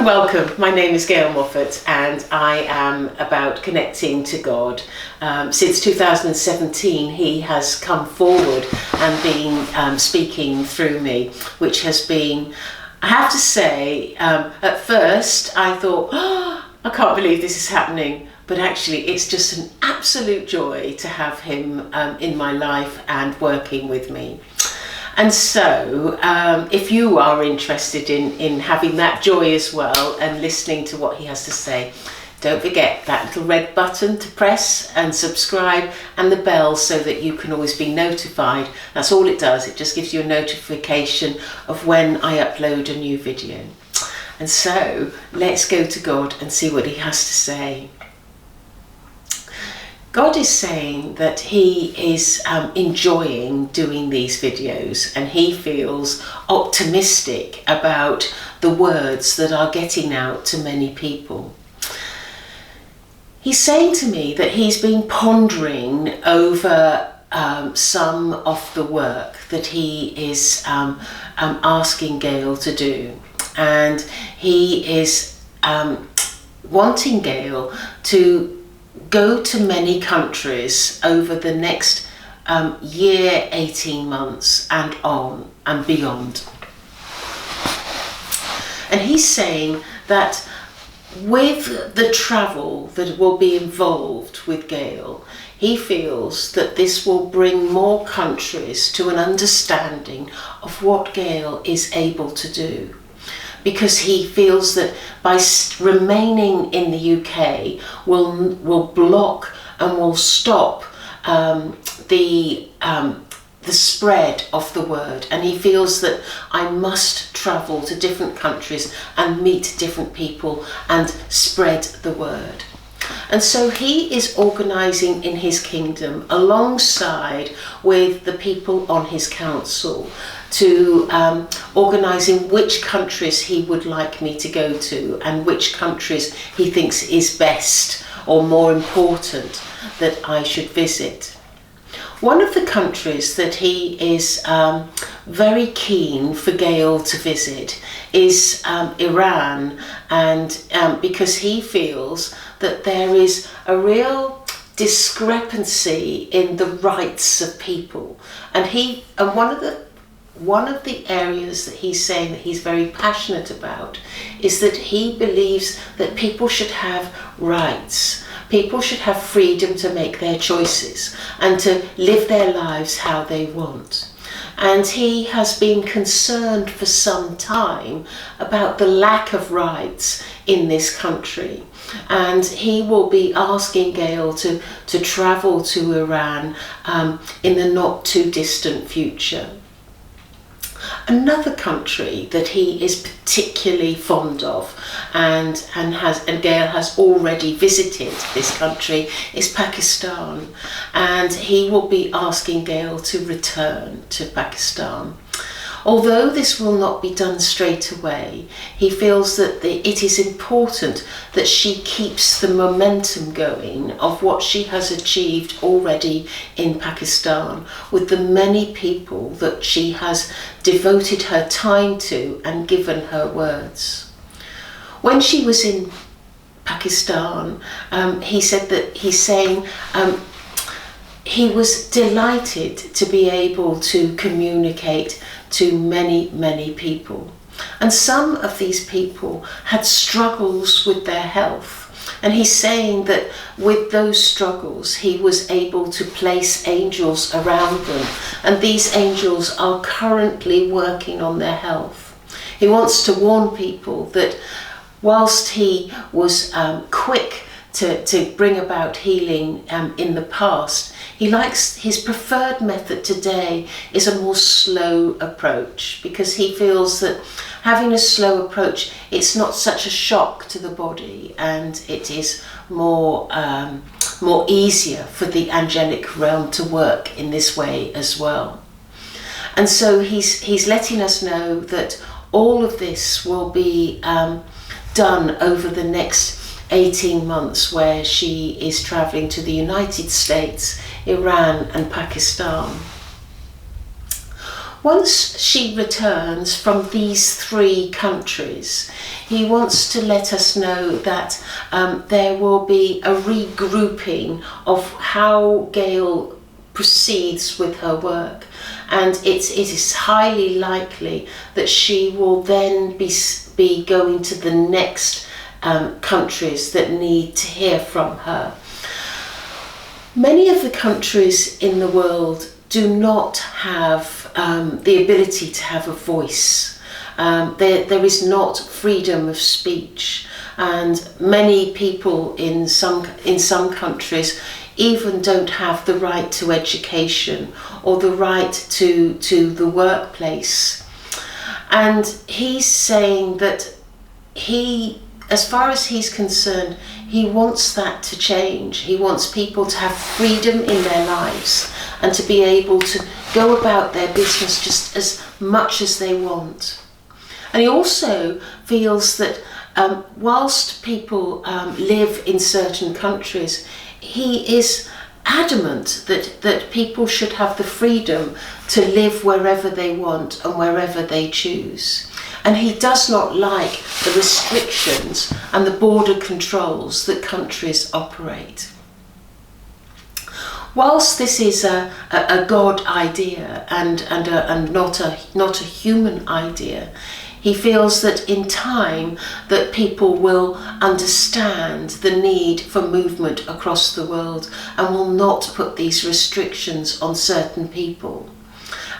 Welcome, my name is Gail Moffat and I am about connecting to God. Since 2017 he has come forward and been speaking through me, which has been, I have to say, at first I thought, oh, I can't believe this is happening, but actually it's just an absolute joy to have him in my life and working with me. And so, if you are interested in having that joy as well and listening to what he has to say, don't forget that little red button to press and subscribe and the bell so that you can always be notified. That's all it does. It just gives you a notification of when I upload a new video. And so, let's go to God and see what he has to say. God is saying that he is enjoying doing these videos and he feels optimistic about the words that are getting out to many people. He's saying to me that he's been pondering over some of the work that he is asking Gail to do, and he is wanting Gail to go to many countries over the next year, 18 months and on and beyond. And he's saying that with the travel that will be involved with Gail, he feels that this will bring more countries to an understanding of what Gail is able to do. Because he feels that by remaining in the UK will block and will stop the spread of the word, and he feels that I must travel to different countries and meet different people and spread the word. And so he is organising in his kingdom alongside with the people on his council to organising which countries he would like me to go to and which countries he thinks is best or more important that I should visit. One of the countries that he is very keen for Gail to visit is Iran, and because he feels that there is a real discrepancy in the rights of people, and one of the areas that he's saying that he's very passionate about is that he believes that people should have rights. People should have freedom to make their choices and to live their lives how they want. And he has been concerned for some time about the lack of rights in this country. And he will be asking Gail to travel to Iran in the not too distant future. Another country that he is particularly fond of and Gail has already visited this country is Pakistan, and he will be asking Gail to return to Pakistan. Although this will not be done straight away, he feels that it is important that she keeps the momentum going of what she has achieved already in Pakistan with the many people that she has devoted her time to and given her words. When she was in Pakistan, he said that he was delighted to be able to communicate to many, many people. And some of these people had struggles with their health. And he's saying that with those struggles, he was able to place angels around them. And these angels are currently working on their health. He wants to warn people that whilst he was quick to bring about healing in the past, he likes his preferred method today is a more slow approach, because he feels that having a slow approach, it's not such a shock to the body, and it is more easier for the angelic realm to work in this way as well. And so he's letting us know that all of this will be done over the next 18 months, where she is travelling to the United States, Iran and Pakistan. Once she returns from these 3 countries, he wants to let us know that there will be a regrouping of how Gail proceeds with her work, and it is highly likely that she will then be going to the next countries that need to hear from her. Many of the countries in the world do not have the ability to have a voice. There is not freedom of speech, and many people in some countries even don't have the right to education or the right to the workplace. And he's saying that as far as he's concerned, he wants that to change. He wants people to have freedom in their lives and to be able to go about their business just as much as they want. And he also feels that whilst people live in certain countries, he is adamant that people should have the freedom to live wherever they want and wherever they choose. And he does not like the restrictions and the border controls that countries operate. Whilst this is a God idea and not a human idea, he feels that in time that people will understand the need for movement across the world and will not put these restrictions on certain people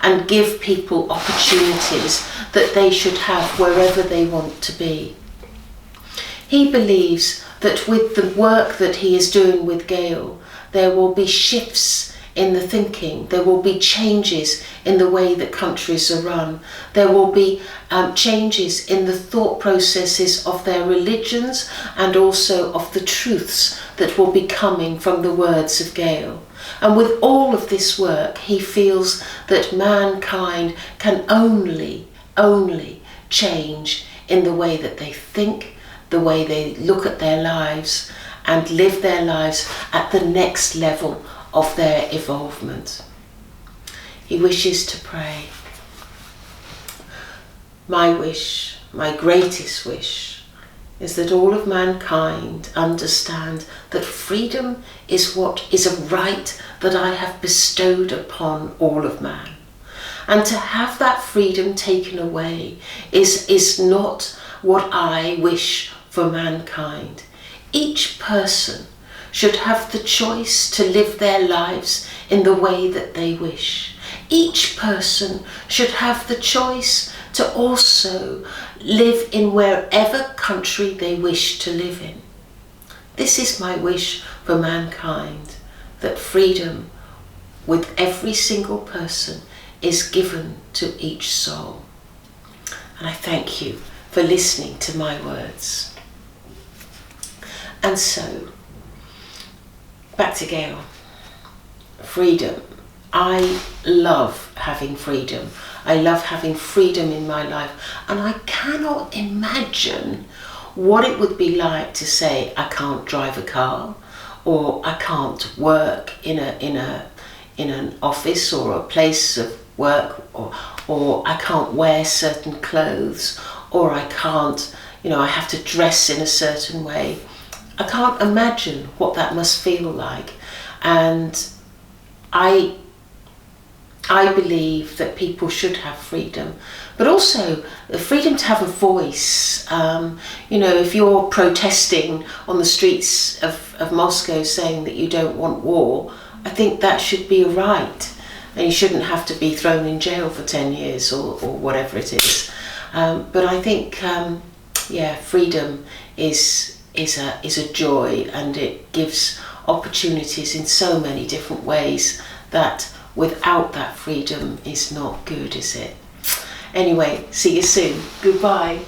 and give people opportunities that they should have wherever they want to be. He believes that with the work that he is doing with Gail, there will be shifts in the thinking, there will be changes in the way that countries are run, there will be changes in the thought processes of their religions and also of the truths that will be coming from the words of Gail. And with all of this work, he feels that mankind can only change in the way that they think, the way they look at their lives and live their lives at the next level of their evolvement. He wishes to pray. My wish, my greatest wish, is that all of mankind understand that freedom is a right that I have bestowed upon all of man. And to have that freedom taken away is not what I wish for mankind. Each person should have the choice to live their lives in the way that they wish. Each person should have the choice to also live in wherever country they wish to live in. This is my wish for mankind, that freedom with every single person is given to each soul. And I thank you for listening to my words. And so, back to Gail. Freedom. I love having freedom. I love having freedom in my life. And I cannot imagine what it would be like to say I can't drive a car, or I can't work in an office or a place of work, or I can't wear certain clothes, or I can't, I have to dress in a certain way. I can't imagine what that must feel like. And I believe that people should have freedom, but also the freedom to have a voice. If you're protesting on the streets of Moscow saying that you don't want war, I think that should be a right, and you shouldn't have to be thrown in jail for 10 years or whatever it is. But I think, freedom is a joy, and it gives opportunities in so many different ways that without that freedom is not good, is it? Anyway, see you soon. Goodbye.